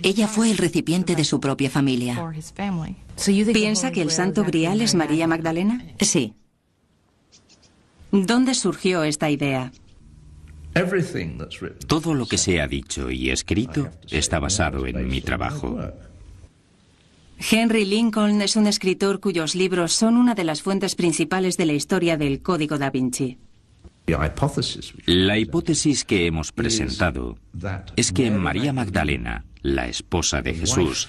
Ella fue el recipiente de su propia familia. ¿Piensa que el Santo Grial es María Magdalena? Sí. ¿Dónde surgió esta idea? Todo lo que se ha dicho y escrito está basado en mi trabajo. Henry Lincoln es un escritor cuyos libros son una de las fuentes principales de la historia del Código da Vinci. La hipótesis que hemos presentado es que María Magdalena, la esposa de Jesús,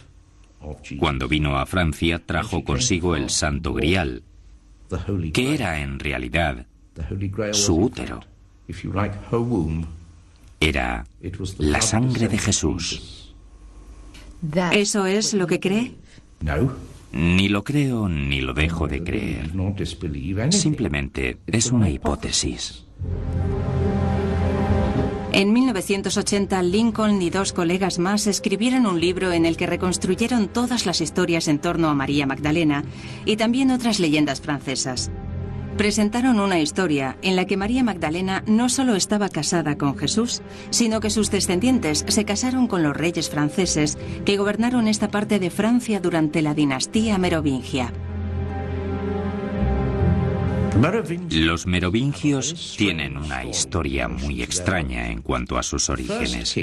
cuando vino a Francia trajo consigo el Santo Grial, que era en realidad su útero. Era la sangre de Jesús. ¿Eso es lo que cree? Ni lo creo ni lo dejo de creer. Simplemente es una hipótesis. En 1980, Lincoln y 2 colegas más escribieron un libro en el que reconstruyeron todas las historias en torno a María Magdalena y también otras leyendas francesas. Presentaron una historia en la que María Magdalena no solo estaba casada con Jesús, sino que sus descendientes se casaron con los reyes franceses que gobernaron esta parte de Francia durante la dinastía merovingia. Los merovingios tienen una historia muy extraña en cuanto a sus orígenes.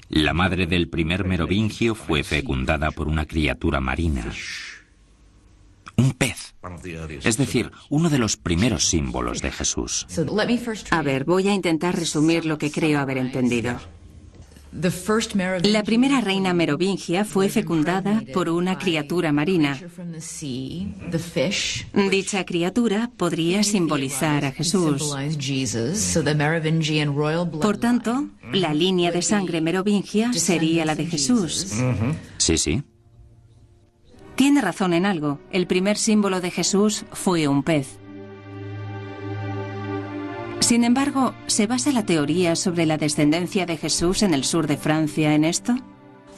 La madre del primer merovingio fue fecundada por una criatura marina, un pez, es decir, uno de los primeros símbolos de Jesús. A ver, voy a intentar resumir lo que creo haber entendido. La primera reina merovingia fue fecundada por una criatura marina. Dicha criatura podría simbolizar a Jesús. Por tanto, la línea de sangre merovingia sería la de Jesús. Sí, sí. Tiene razón en algo. El primer símbolo de Jesús fue un pez. Sin embargo, ¿se basa la teoría sobre la descendencia de Jesús en el sur de Francia en esto?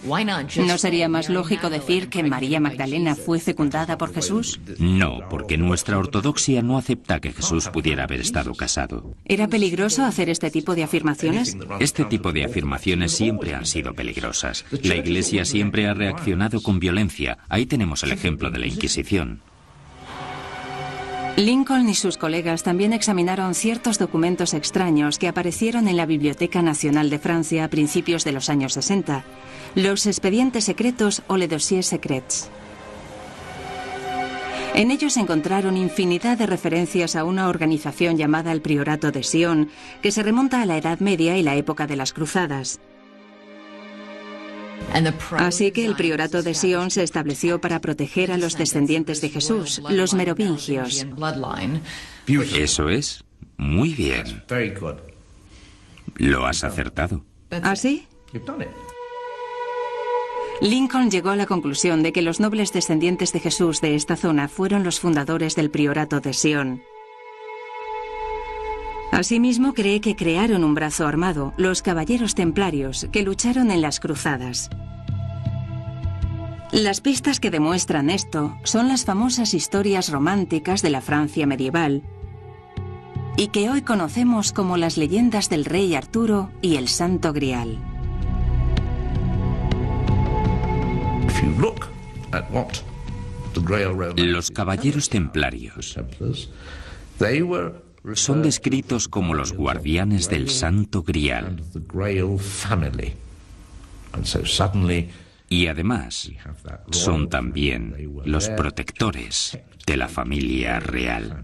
¿No sería más lógico decir que María Magdalena fue fecundada por Jesús? No, porque nuestra ortodoxia no acepta que Jesús pudiera haber estado casado. ¿Era peligroso hacer este tipo de afirmaciones? Este tipo de afirmaciones siempre han sido peligrosas. La Iglesia siempre ha reaccionado con violencia. Ahí tenemos el ejemplo de la Inquisición. Lincoln y sus colegas también examinaron ciertos documentos extraños que aparecieron en la Biblioteca Nacional de Francia a principios de los años 60, los expedientes secretos o les dossiers secrets. En ellos encontraron infinidad de referencias a una organización llamada el Priorato de Sion, que se remonta a la Edad Media y la época de las Cruzadas. Así que el Priorato de Sion se estableció para proteger a los descendientes de Jesús, los merovingios. Eso es. Muy bien. Lo has acertado. ¿Ah, sí? Lincoln llegó a la conclusión de que los nobles descendientes de Jesús de esta zona fueron los fundadores del Priorato de Sion. Asimismo, cree que crearon un brazo armado, los Caballeros Templarios, que lucharon en las Cruzadas. Las pistas que demuestran esto son las famosas historias románticas de la Francia medieval y que hoy conocemos como las leyendas del rey Arturo y el Santo Grial. Los Caballeros Templarios son descritos como los guardianes del Santo Grial. Y además, son también los protectores de la familia real.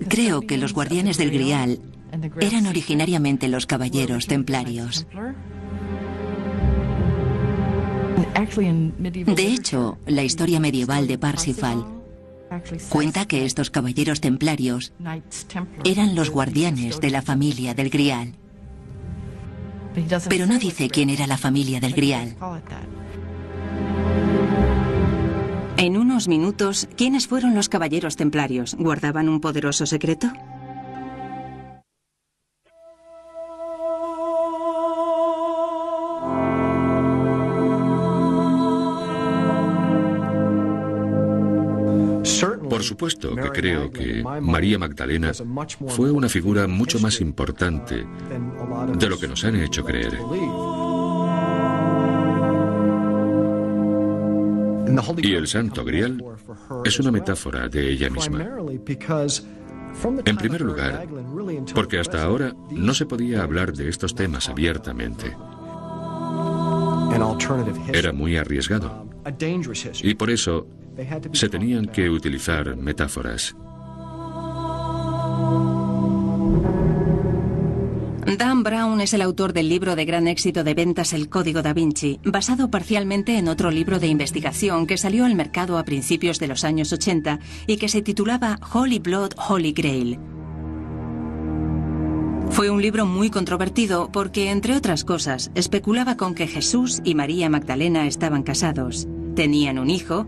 Creo que los guardianes del Grial eran originariamente los Caballeros Templarios. De hecho, la historia medieval de Parsifal cuenta que estos caballeros templarios eran los guardianes de la familia del Grial. Pero no dice quién era la familia del Grial. En unos minutos, ¿quiénes fueron los caballeros templarios? ¿Guardaban un poderoso secreto? Por supuesto que creo que María Magdalena fue una figura mucho más importante de lo que nos han hecho creer. Y el Santo Grial es una metáfora de ella misma. En primer lugar, porque hasta ahora no se podía hablar de estos temas abiertamente. Era muy arriesgado. Y por eso se tenían que utilizar metáforas. Dan Brown es el autor del libro de gran éxito de ventas El Código Da Vinci, basado parcialmente en otro libro de investigación que salió al mercado a principios de los años 80 y que se titulaba Holy Blood, Holy Grail. Fue un libro muy controvertido porque, entre otras cosas, especulaba con que Jesús y María Magdalena estaban casados, tenían un hijo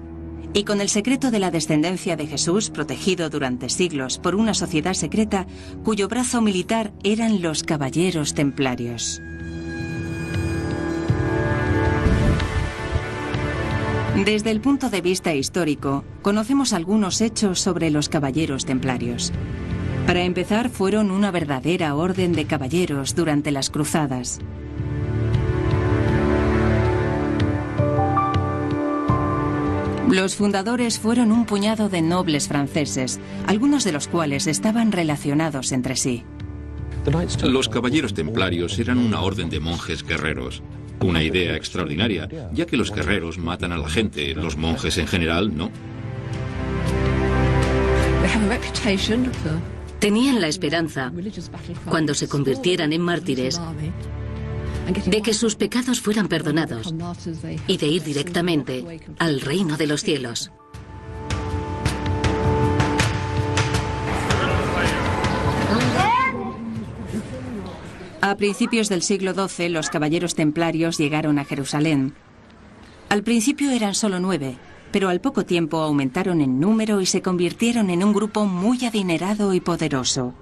Y con el secreto de la descendencia de Jesús protegido durante siglos por una sociedad secreta cuyo brazo militar eran los caballeros templarios. Desde el punto de vista histórico, conocemos algunos hechos sobre los caballeros templarios. Para empezar, fueron una verdadera orden de caballeros durante las cruzadas. Los fundadores fueron un puñado de nobles franceses, algunos de los cuales estaban relacionados entre sí. Los caballeros templarios eran una orden de monjes guerreros. Una idea extraordinaria, ya que los guerreros matan a la gente, los monjes en general no. Tenían la esperanza, cuando se convirtieran en mártires, de que sus pecados fueran perdonados y de ir directamente al reino de los cielos. A principios del siglo XII, los caballeros templarios llegaron a Jerusalén. Al principio eran solo 9, pero al poco tiempo aumentaron en número y se convirtieron en un grupo muy adinerado y poderoso.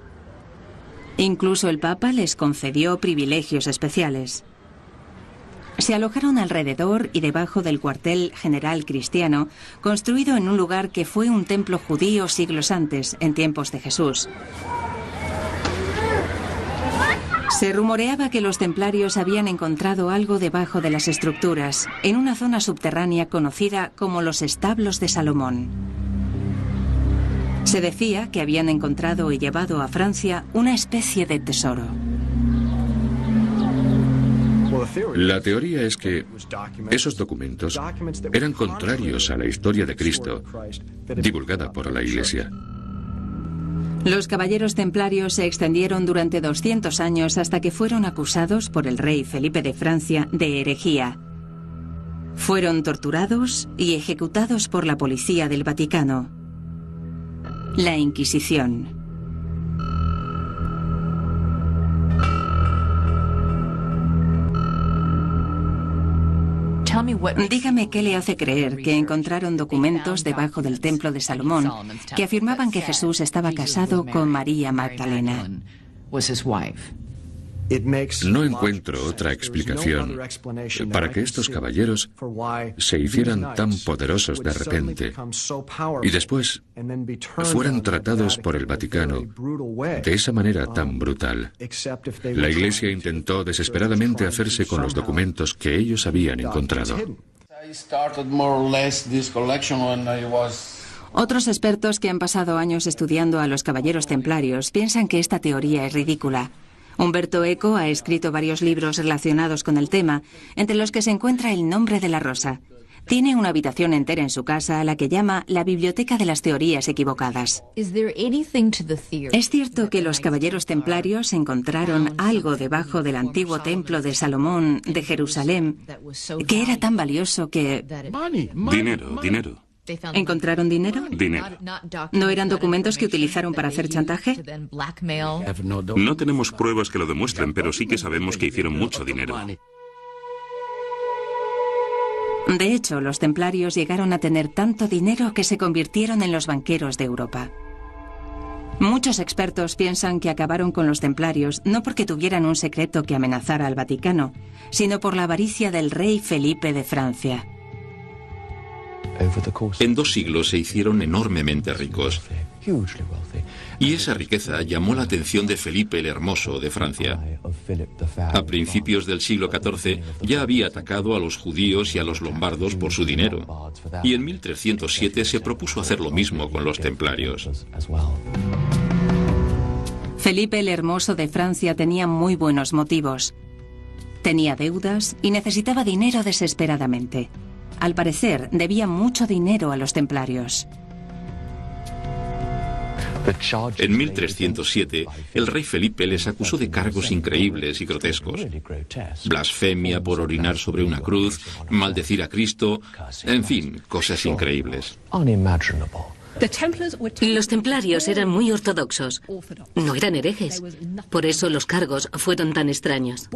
Incluso el Papa les concedió privilegios especiales. Se alojaron alrededor y debajo del cuartel general cristiano, construido en un lugar que fue un templo judío siglos antes, en tiempos de Jesús. Se rumoreaba que los templarios habían encontrado algo debajo de las estructuras, en una zona subterránea conocida como los establos de Salomón. Se decía que habían encontrado y llevado a Francia una especie de tesoro. La teoría es que esos documentos eran contrarios a la historia de Cristo, divulgada por la Iglesia. Los caballeros templarios se extendieron durante 200 años hasta que fueron acusados por el rey Felipe de Francia de herejía. Fueron torturados y ejecutados por la policía del Vaticano. La Inquisición. Dígame qué le hace creer que encontraron documentos debajo del templo de Salomón que afirmaban que Jesús estaba casado con María Magdalena. No encuentro otra explicación para que estos caballeros se hicieran tan poderosos de repente y después fueran tratados por el Vaticano de esa manera tan brutal. La Iglesia intentó desesperadamente hacerse con los documentos que ellos habían encontrado. Otros expertos que han pasado años estudiando a los caballeros templarios piensan que esta teoría es ridícula. Umberto Eco ha escrito varios libros relacionados con el tema, entre los que se encuentra El nombre de la rosa. Tiene una habitación entera en su casa a la que llama la Biblioteca de las Teorías Equivocadas. ¿Es cierto que los caballeros templarios encontraron algo debajo del antiguo templo de Salomón de Jerusalén que era tan valioso que... Dinero. ¿Encontraron dinero? Dinero. ¿No eran documentos que utilizaron para hacer chantaje? No tenemos pruebas que lo demuestren, pero sí que sabemos que hicieron mucho dinero. De hecho, los templarios llegaron a tener tanto dinero que se convirtieron en los banqueros de Europa. Muchos expertos piensan que acabaron con los templarios no porque tuvieran un secreto que amenazara al Vaticano, sino por la avaricia del rey Felipe de Francia. En 2 siglos se hicieron enormemente ricos. Y esa riqueza llamó la atención de Felipe el Hermoso de Francia. A principios del siglo XIV ya había atacado a los judíos y a los lombardos por su dinero. Y en 1307 se propuso hacer lo mismo con los templarios. Felipe el Hermoso de Francia tenía muy buenos motivos. Tenía deudas y necesitaba dinero desesperadamente. Al parecer, debía mucho dinero a los templarios. En 1307, el rey Felipe les acusó de cargos increíbles y grotescos. Blasfemia por orinar sobre una cruz, maldecir a Cristo, en fin, cosas increíbles. Los templarios eran muy ortodoxos. No eran herejes. Por eso los cargos fueron tan extraños.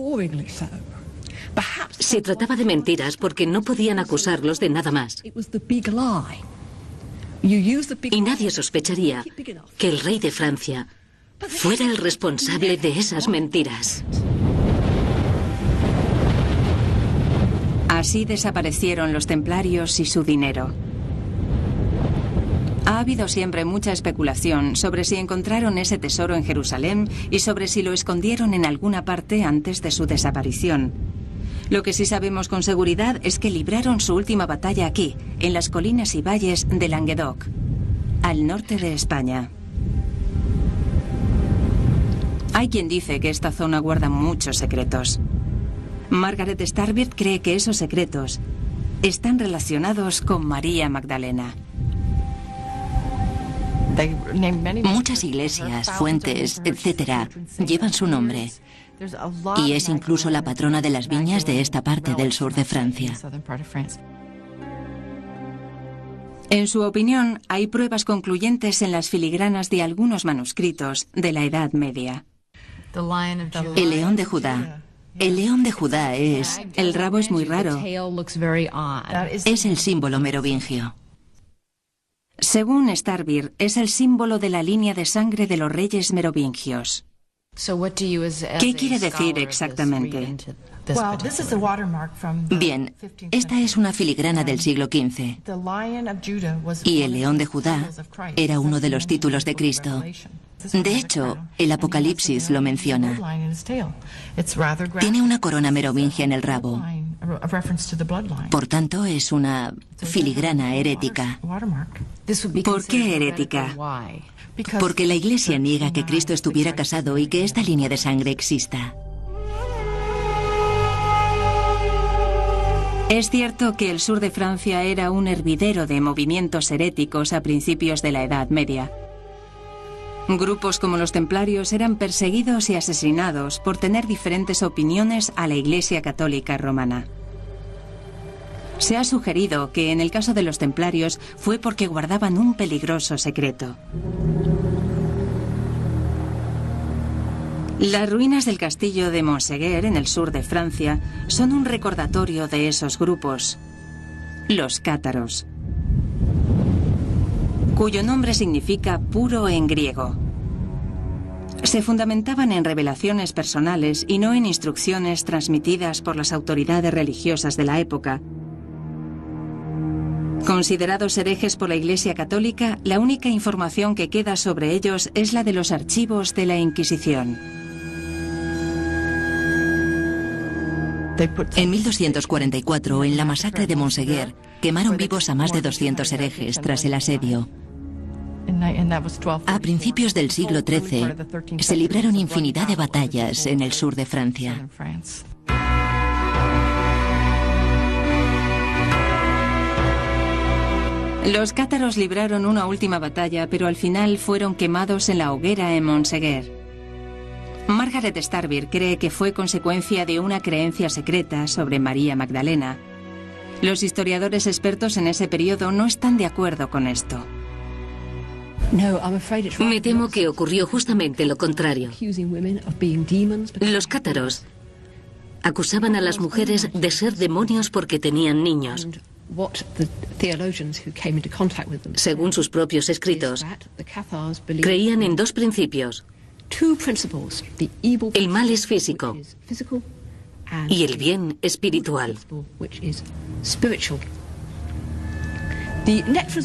Se trataba de mentiras porque no podían acusarlos de nada más. Y nadie sospecharía que el rey de Francia fuera el responsable de esas mentiras. Así desaparecieron los templarios y su dinero. Ha habido siempre mucha especulación sobre si encontraron ese tesoro en Jerusalén y sobre si lo escondieron en alguna parte antes de su desaparición. Lo que sí sabemos con seguridad es que libraron su última batalla aquí, en las colinas y valles de Languedoc, al norte de España. Hay quien dice que esta zona guarda muchos secretos. Margaret Starbird cree que esos secretos están relacionados con María Magdalena. Muchas iglesias, fuentes, etc., llevan su nombre. Y es incluso la patrona de las viñas de esta parte del sur de Francia. En su opinión, hay pruebas concluyentes en las filigranas de algunos manuscritos de la Edad Media. El león de Judá. El león de Judá es... El rabo es muy raro. Es el símbolo merovingio. Según Starbird, es el símbolo de la línea de sangre de los reyes merovingios. ¿Qué quiere decir exactamente? Bien, esta es una filigrana del siglo XV. Y el león de Judá era uno de los títulos de Cristo. De hecho, el Apocalipsis lo menciona. Tiene una corona merovingia en el rabo. Por tanto, es una filigrana herética. ¿Por qué herética? Porque la Iglesia niega que Cristo estuviera casado y que esta línea de sangre exista. Es cierto que el sur de Francia era un hervidero de movimientos heréticos a principios de la Edad Media. Grupos como los templarios eran perseguidos y asesinados por tener diferentes opiniones a la Iglesia Católica Romana. Se ha sugerido que en el caso de los templarios fue porque guardaban un peligroso secreto. Las ruinas del castillo de Montséguer, en el sur de Francia, son un recordatorio de esos grupos, los cátaros, cuyo nombre significa puro en griego. Se fundamentaban en revelaciones personales y no en instrucciones transmitidas por las autoridades religiosas de la época. Considerados herejes por la Iglesia Católica, la única información que queda sobre ellos es la de los archivos de la Inquisición. En 1244, en la masacre de Montséguer, quemaron vivos a más de 200 herejes tras el asedio. A principios del siglo XIII, se libraron infinidad de batallas en el sur de Francia. Los cátaros libraron una última batalla, pero al final fueron quemados en la hoguera en Montséguer. Margaret Starbird cree que fue consecuencia de una creencia secreta sobre María Magdalena. Los historiadores expertos en ese periodo no están de acuerdo con esto. Me temo que ocurrió justamente lo contrario. Los cátaros acusaban a las mujeres de ser demonios porque tenían niños. Según sus propios escritos, creían en dos principios. El mal es físico y el bien espiritual.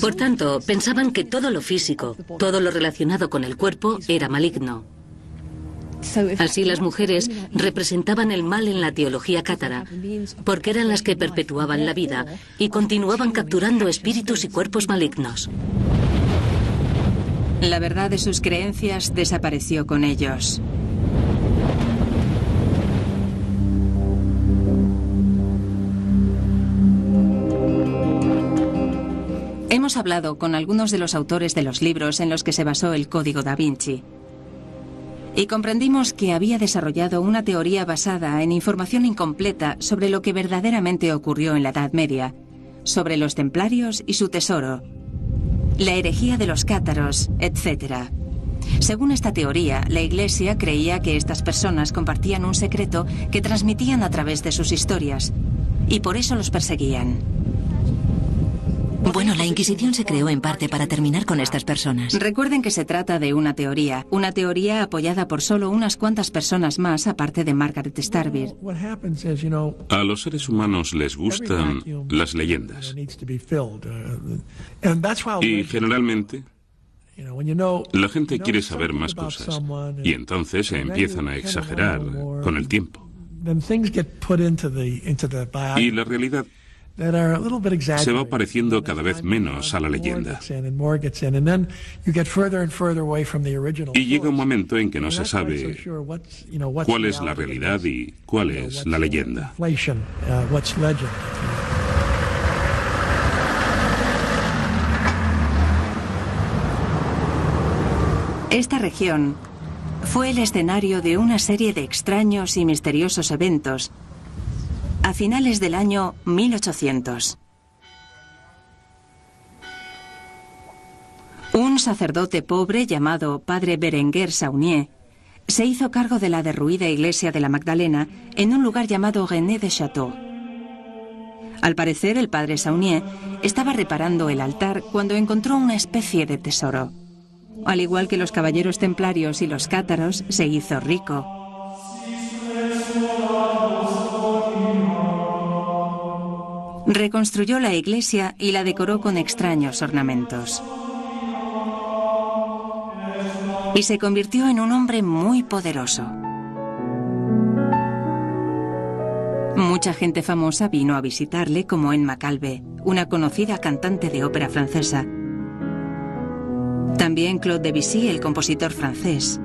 Por tanto, pensaban que todo lo físico, todo lo relacionado con el cuerpo, era maligno. Así las mujeres representaban el mal en la teología cátara, porque eran las que perpetuaban la vida y continuaban capturando espíritus y cuerpos malignos. La verdad de sus creencias desapareció con ellos. Hemos hablado con algunos de los autores de los libros en los que se basó el Código da Vinci. Y comprendimos que había desarrollado una teoría basada en información incompleta sobre lo que verdaderamente ocurrió en la Edad Media, sobre los templarios y su tesoro, la herejía de los cátaros, etc. Según esta teoría, la Iglesia creía que estas personas compartían un secreto que transmitían a través de sus historias, y por eso los perseguían. Bueno, la Inquisición se creó en parte para terminar con estas personas. Recuerden que se trata de una teoría apoyada por solo unas cuantas personas más, aparte de Margaret Starbeer. A los seres humanos les gustan las leyendas. Y generalmente la gente quiere saber más cosas. Y entonces se empiezan a exagerar con el tiempo. Y la realidad se va pareciendo cada vez menos a la leyenda. Y llega un momento en que no se sabe cuál es la realidad y cuál es la leyenda. Esta región fue el escenario de una serie de extraños y misteriosos eventos a finales del año 1800. Un sacerdote pobre llamado Padre Berenguer Saunier se hizo cargo de la derruida iglesia de la Magdalena en un lugar llamado René de Château. Al parecer, el Padre Saunier estaba reparando el altar cuando encontró una especie de tesoro. Al igual que los caballeros templarios y los cátaros, se hizo rico. Reconstruyó la iglesia y la decoró con extraños ornamentos. Y se convirtió en un hombre muy poderoso. Mucha gente famosa vino a visitarle, como Emma Calvé, una conocida cantante de ópera francesa. También Claude Debussy, el compositor francés.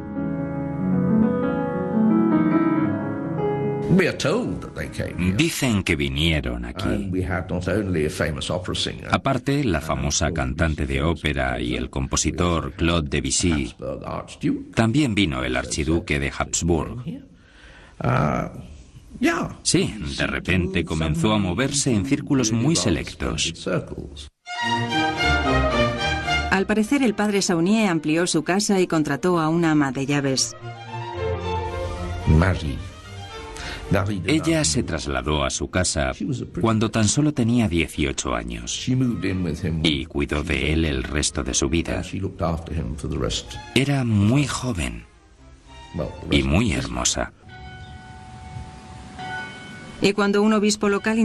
Dicen que vinieron aquí. Aparte, la famosa cantante de ópera y el compositor Claude Debussy, también vino el archiduque de Habsburg. Sí, de repente comenzó a moverse en círculos muy selectos. Al parecer, el Padre Saunier amplió su casa y contrató a una ama de llaves. Ella se trasladó a su casa cuando tan solo tenía 18 años y cuidó de él el resto de su vida. Era muy joven y muy hermosa. Y cuando un obispo local